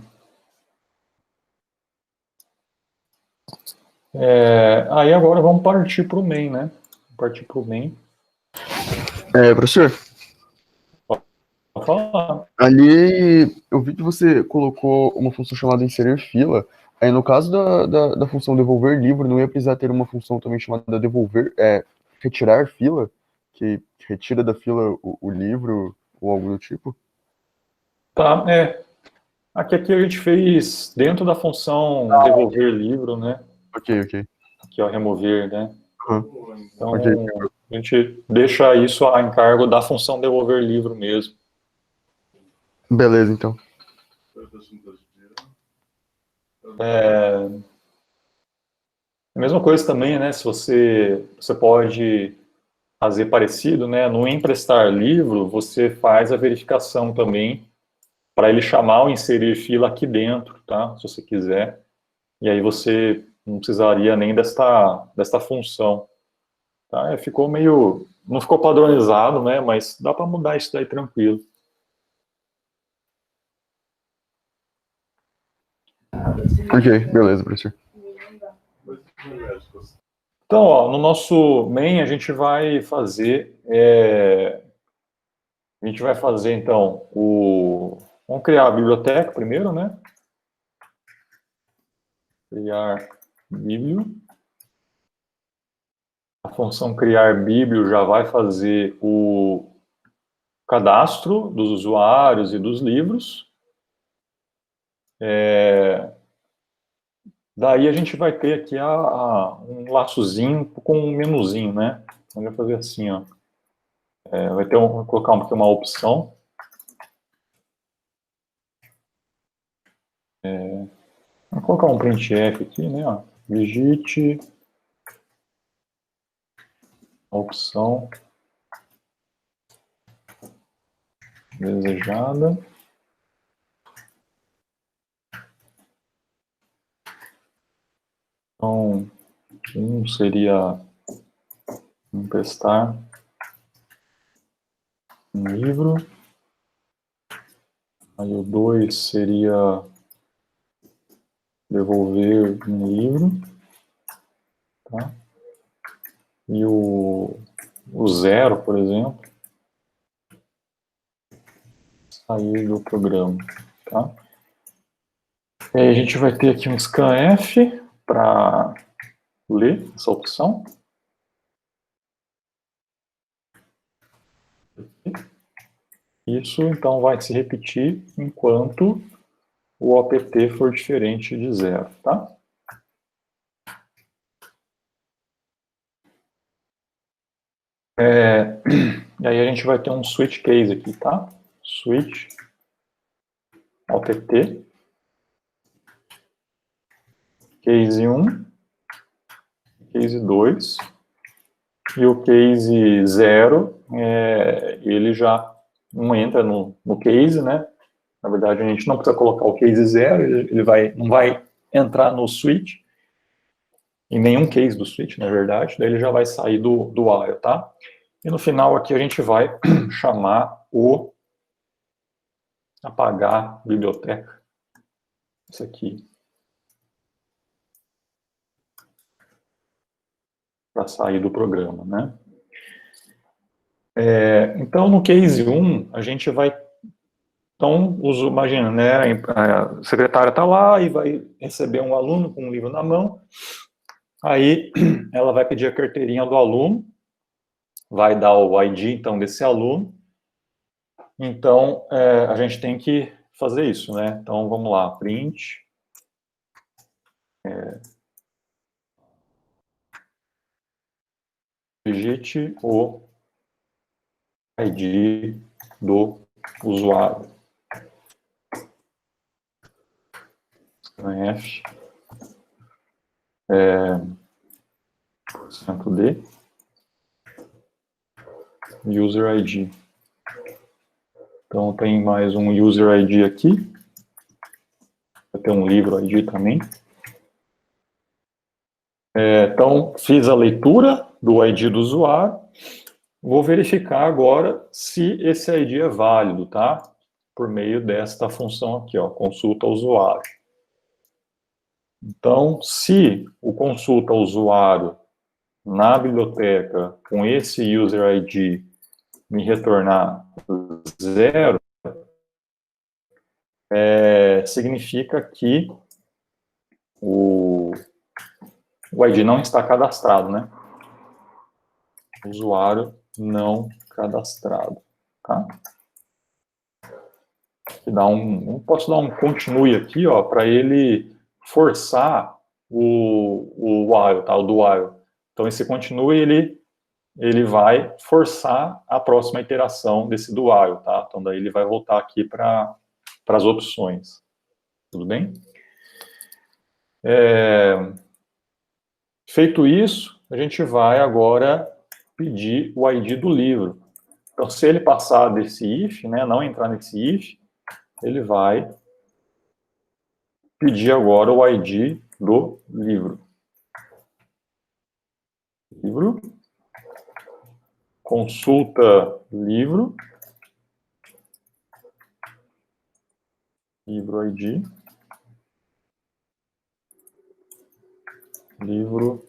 Aí agora vamos partir para o main, né? Partir para o main. Professor, Pode falar. ali eu vi que você colocou uma função chamada inserir fila. Aí no caso da função devolver livro, não ia precisar ter uma função também chamada devolver, retirar fila, que retira da fila o livro ou algo do tipo? Tá, Aqui a gente fez dentro da função devolver livro, né? Ok, ok. Aqui, ó, remover, né? Uhum. Então, Ok. a gente deixa isso a encargo da função devolver livro mesmo. Beleza, então. A mesma coisa também, né? Se você pode fazer parecido, né? No emprestar livro, você faz a verificação também para ele chamar o inserir fila aqui dentro, tá? Se você quiser. E aí você não precisaria nem desta função. Tá? Ficou meio... Não ficou padronizado, né? Mas dá para mudar isso daí tranquilo. Ok, beleza, professor. Então, ó, no nosso main a gente vai fazer, então, vamos criar a biblioteca primeiro, né? Criar biblio. A função criar biblio já vai fazer o cadastro dos usuários e dos livros. Daí a gente vai ter aqui um laçozinho com um menuzinho, né? Então, vai fazer assim, ó. Vou colocar aqui uma opção. Vou colocar um printf aqui, né? Ó. Digite a opção desejada. Então, um seria emprestar um livro. Aí o 2 seria devolver um livro. Tá? E o 0, por exemplo, sair do programa. Tá? E aí a gente vai ter aqui um scanf para ler essa opção. Isso, então, vai se repetir enquanto o OPT for diferente de 0, tá? E aí a gente vai ter um switch case aqui, tá? Switch OPT, case 1, case 2, e o case 0, ele já não entra no case, né? Na verdade, a gente não precisa colocar o case 0, ele não vai entrar no switch, em nenhum case do switch, na verdade, daí ele já vai sair do while, tá? E no final aqui a gente vai chamar o apagar biblioteca. Isso aqui. Para sair do programa, né? Então, no case 1, a gente vai... Então, imagina, né? A secretária está lá e vai receber um aluno com um livro na mão. Aí, ela vai pedir a carteirinha do aluno, vai dar o ID, então, desse aluno. Então, a gente tem que fazer isso, né? Então, vamos lá, print. Digite o ID do usuário. F %D user ID. Então tem mais um user ID aqui. Vai ter um livro ID também. Então fiz a leitura do ID do usuário. Vou verificar agora se esse ID é válido, tá? Por meio desta função aqui, ó, consulta usuário. Então, se o consulta usuário na biblioteca com esse user ID me retornar 0, significa que o ID não está cadastrado, né? Usuário não cadastrado, tá? Posso dar um continue aqui, ó, para ele forçar o while, tá? O do while. Então, esse continue, ele vai forçar a próxima iteração desse do while, tá? Então, daí ele vai voltar aqui para as opções. Tudo bem? Feito isso, a gente vai agora pedir o ID do livro. Então, se ele passar desse if, né, não entrar nesse if, ele vai pedir agora o ID do livro. Livro, consulta livro, livro ID, livro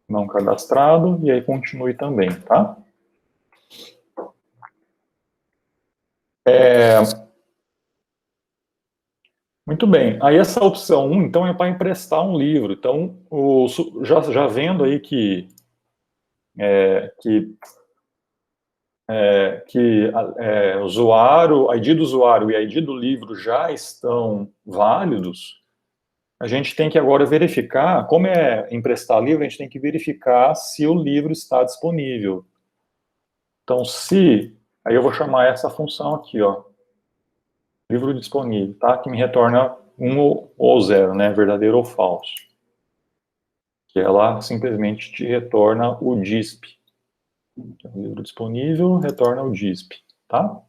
não cadastrado, e aí continue também, tá? Muito bem. Aí essa opção 1, então, é para emprestar um livro. Então, já vendo aí que usuário, ID do usuário e ID do livro já estão válidos, a gente tem que agora verificar, como é emprestar livro, a gente tem que verificar se o livro está disponível. Então, aí eu vou chamar essa função aqui, ó, livro disponível, tá? Que me retorna 1 ou 0, né? Verdadeiro ou falso. Que ela simplesmente te retorna o DISP. Então, livro disponível retorna o DISP, tá?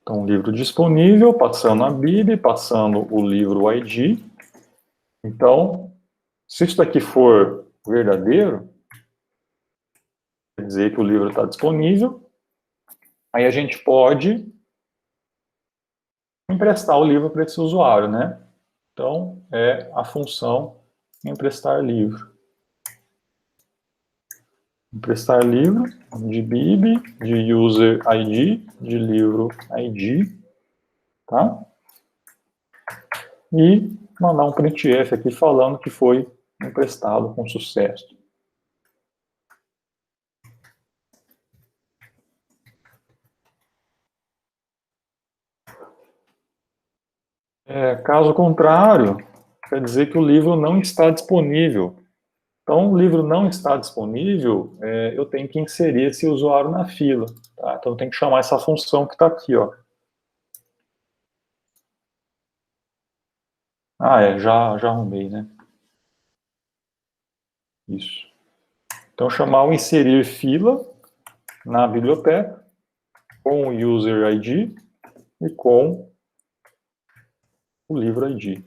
Então, livro disponível, passando a BIB, passando o livro ID. Então, se isso daqui for verdadeiro, quer dizer que o livro está disponível, aí a gente pode emprestar o livro para esse usuário, né? Então, é a função emprestar livro. Emprestar livro de BIB, de user ID, de livro ID, tá? E mandar um printf aqui falando que foi emprestado com sucesso. Caso contrário, quer dizer que o livro não está disponível. Então, o livro não está disponível, eu tenho que inserir esse usuário na fila. Tá? Então, eu tenho que chamar essa função que está aqui, ó. Já arrumei, né? Isso. Então, chamar o inserir fila na biblioteca com o user ID e com o livro ID.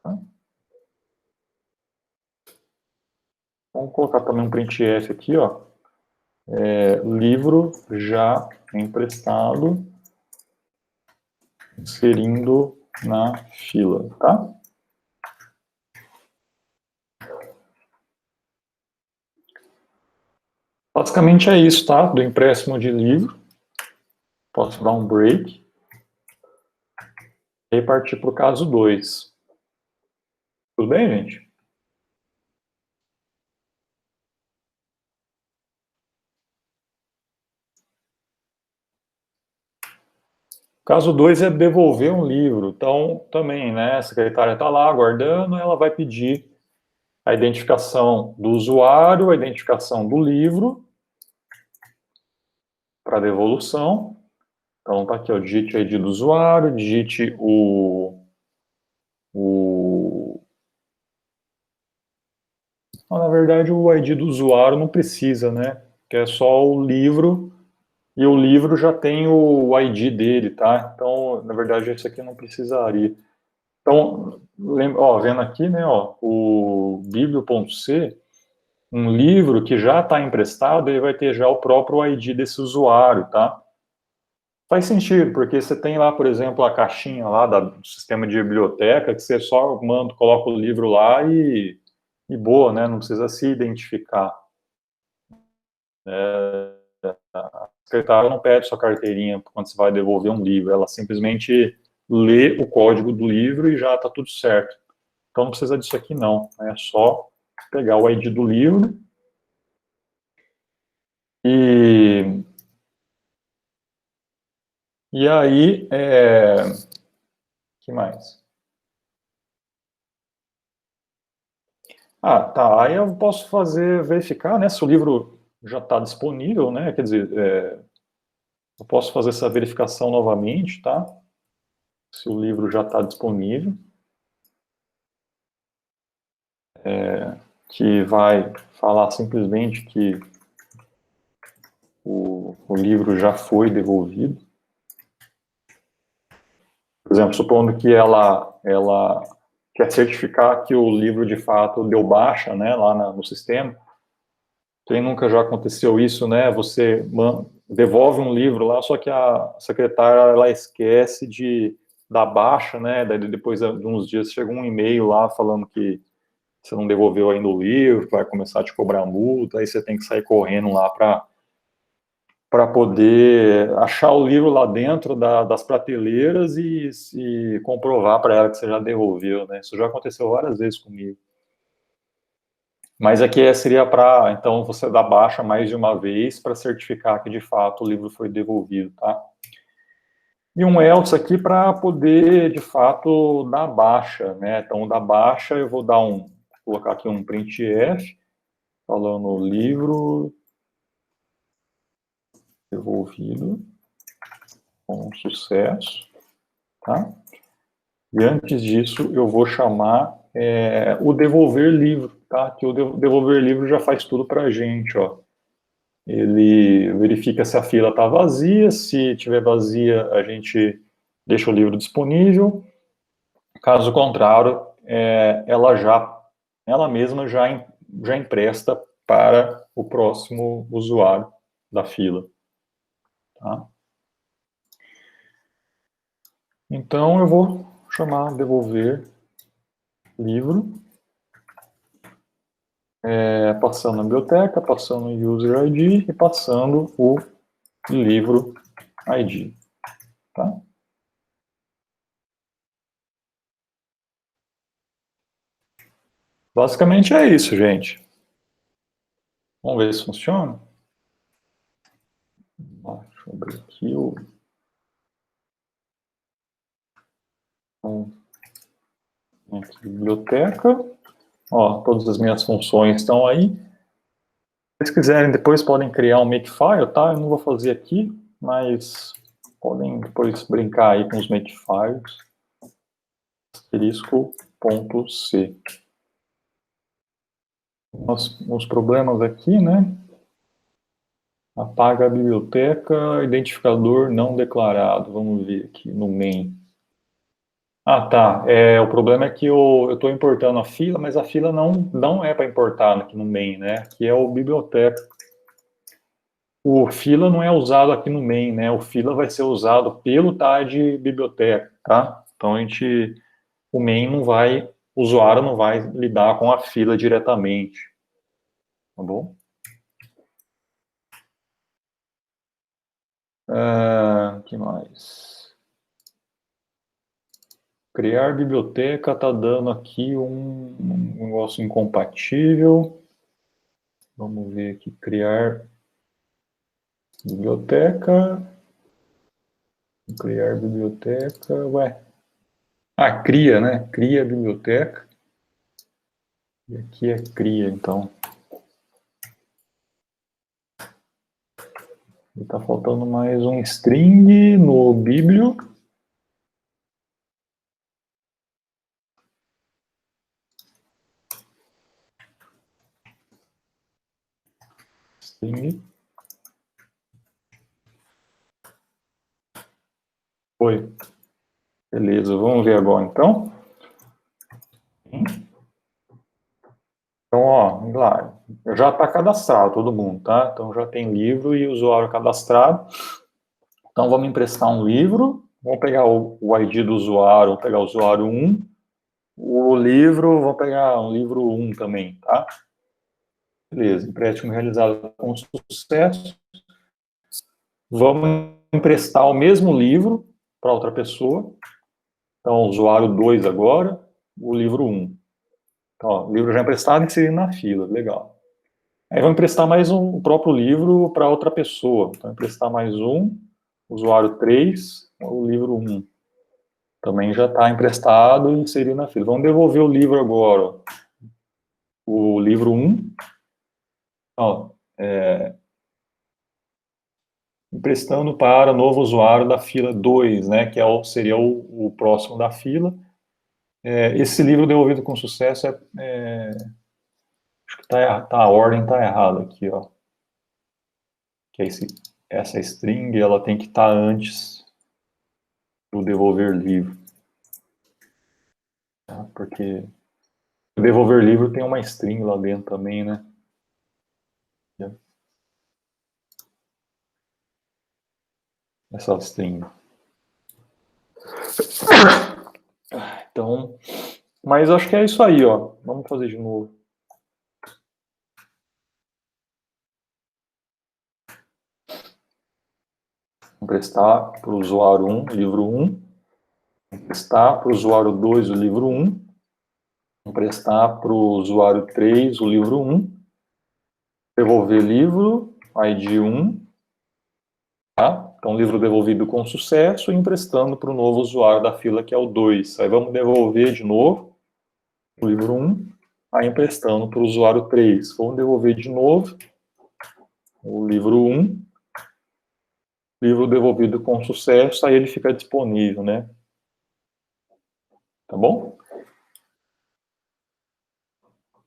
Tá? Vamos colocar também um printf aqui, ó. Livro já emprestado, inserindo na fila, tá? Basicamente é isso, tá? Do empréstimo de livro. Posso dar um break. E partir para o caso 2. Tudo bem, gente? Caso 2 é devolver um livro. Então, também, né? A secretária está lá aguardando, ela vai pedir a identificação do usuário, a identificação do livro para devolução. Então, tá aqui, ó, digite o ID do usuário, digite na verdade, o ID do usuário não precisa, né? Que é só o livro, e o livro já tem o ID dele, tá? Então, na verdade, isso aqui não precisaria. Então, vendo aqui, né, ó, o biblio.c, um livro que já está emprestado, ele vai ter já o próprio ID desse usuário, tá? Faz sentido, porque você tem lá, por exemplo, a caixinha lá do sistema de biblioteca, que você só coloca o livro lá e boa, né? Não precisa se identificar. A secretária não pede sua carteirinha quando você vai devolver um livro, ela simplesmente lê o código do livro e já está tudo certo. Então não precisa disso aqui não, é só pegar o ID do livro e aí, que mais? Tá, aí eu posso verificar, né, se o livro já está disponível, né, quer dizer, eu posso fazer essa verificação novamente, tá? Se o livro já está disponível. Que vai falar simplesmente que o livro já foi devolvido. Por exemplo, supondo que ela quer certificar que o livro de fato deu baixa, né, lá no sistema. Quem nunca já aconteceu isso, né? Você devolve um livro lá, só que a secretária ela esquece de da baixa, né? Daí depois de uns dias chega um e-mail lá falando que você não devolveu ainda o livro, vai começar a te cobrar multa, aí você tem que sair correndo lá para poder achar o livro lá dentro das prateleiras e comprovar para ela que você já devolveu, né? Isso já aconteceu várias vezes comigo. Mas aqui seria para, então, você dar baixa mais de uma vez para certificar que, de fato, o livro foi devolvido, tá? E um else aqui para poder, de fato, dar baixa, né? Então, da baixa, eu vou colocar aqui um printf, falando livro devolvido com sucesso, tá? E antes disso, eu vou chamar o devolver livro, tá? Que o devolver livro já faz tudo para a gente, ó. Ele verifica se a fila está vazia, se estiver vazia, a gente deixa o livro disponível. Caso contrário, ela mesma já empresta para o próximo usuário da fila. Tá? Então, eu vou chamar devolver livro, passando a biblioteca, passando o user ID e passando o livro ID. Tá? Basicamente é isso, gente. Vamos ver se funciona. Deixa eu abrir aqui aqui, biblioteca. Ó, todas as minhas funções estão aí. Se vocês quiserem, depois podem criar um makefile, tá? Eu não vou fazer aqui, mas podem depois brincar aí com os makefiles. Asterisco.c. Uns problemas aqui, né? Apaga a biblioteca, identificador não declarado. Vamos ver aqui no main. Ah, tá. O problema é que eu estou importando a fila, mas a fila não é para importar aqui no main, né? Que é o biblioteca. O fila não é usado aqui no main, né? O fila vai ser usado pelo TAD biblioteca, tá? Então o main o usuário não vai lidar com a fila diretamente, tá bom? Que mais? Criar biblioteca está dando aqui um negócio incompatível. Vamos ver aqui, criar biblioteca. Criar biblioteca, ué. Cria, né? Cria biblioteca. E aqui é cria, então. E tá faltando mais um string no biblio. String. Foi. Beleza, vamos ver agora, então. Então, ó, lá, já está cadastrado todo mundo, tá? Então, já tem livro e usuário cadastrado. Então, vamos emprestar um livro. Vamos pegar o ID do usuário, vamos pegar o usuário 1. O livro, vamos pegar um livro 1 também, tá? Beleza, empréstimo realizado com sucesso. Vamos emprestar o mesmo livro para outra pessoa. Então, usuário 2 agora, o livro 1. Então, ó, livro já emprestado e inserido na fila, legal. Aí vamos emprestar mais o próprio livro para outra pessoa. Então, emprestar mais um, usuário 3, o livro 1. Também já está emprestado e inserido na fila. Vamos devolver o livro agora. Ó. O livro 1. Ó, emprestando para novo usuário da fila 2, né, que seria o próximo da fila. Esse livro devolvido com sucesso acho que a ordem está errada aqui, ó. Que é essa string, ela tem que estar antes do devolver livro. Tá? Porque o devolver livro tem uma string lá dentro também, né? Essa string. Então, mas acho que é isso aí, ó. Vamos fazer de novo. Emprestar para o usuário 1, livro 1. Emprestar para o usuário 2, o livro 1. Emprestar para o usuário 3, o livro 1. Devolver livro, ID 1. Tá? Então, livro devolvido com sucesso e emprestando para o novo usuário da fila, que é o 2. Aí vamos devolver de novo o livro 1, aí emprestando para o usuário 3. Vamos devolver de novo o livro 1, livro devolvido com sucesso, aí ele fica disponível, né? Tá bom?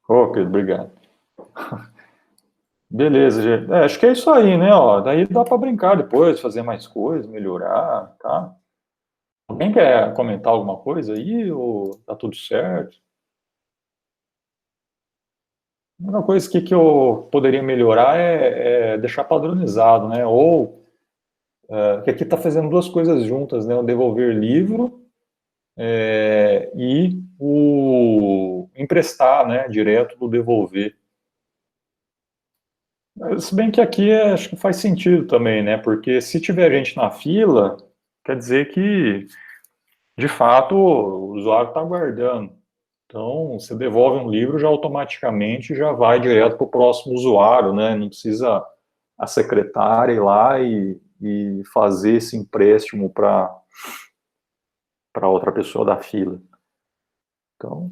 Ô, Pedro, obrigado. Beleza, gente. Acho que é isso aí, né? Ó, daí dá para brincar depois, fazer mais coisas, melhorar, tá? Alguém quer comentar alguma coisa aí ou tá tudo certo? Uma coisa que eu poderia melhorar é deixar padronizado, né? Ou que aqui está fazendo duas coisas juntas, né? O devolver livro e o emprestar, né? Direto do devolver. Se bem que aqui acho que faz sentido também, né? Porque se tiver gente na fila, quer dizer que, de fato, o usuário está aguardando. Então, você devolve um livro, já automaticamente já vai direto para o próximo usuário, né? Não precisa a secretária ir lá e fazer esse empréstimo para outra pessoa da fila. Então,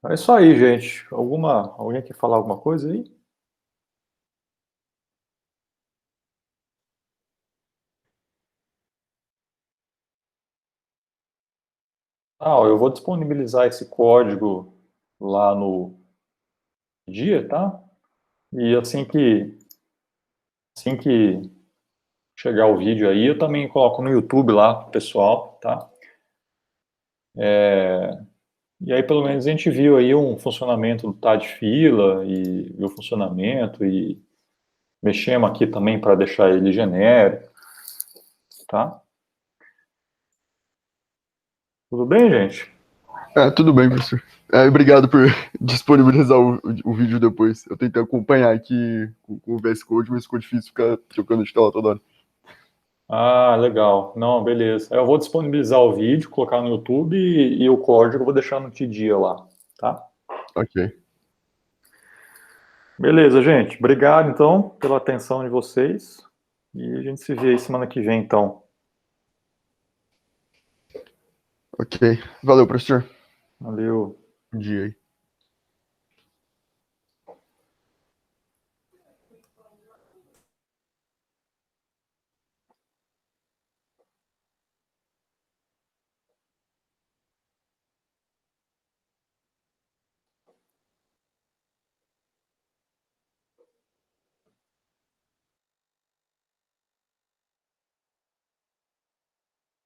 é isso aí, gente. Alguém quer falar alguma coisa aí? Ó, eu vou disponibilizar esse código lá no dia, tá? E assim que chegar o vídeo aí, eu também coloco no YouTube lá pro pessoal, tá? E aí pelo menos a gente viu aí um funcionamento do tá de fila e o funcionamento e mexemos aqui também para deixar ele genérico, tá? Tudo bem, gente? Tudo bem, professor. Obrigado por disponibilizar o vídeo depois. Eu tentei acompanhar aqui com o VS Code, mas ficou difícil ficar trocando de tela toda hora. Ah, legal. Não, beleza. Eu vou disponibilizar o vídeo, colocar no YouTube e o código eu vou deixar no Tidia lá, tá? Ok. Beleza, gente. Obrigado, então, pela atenção de vocês. E a gente se vê aí semana que vem, então. Ok. Valeu, professor. Valeu. Bom dia aí.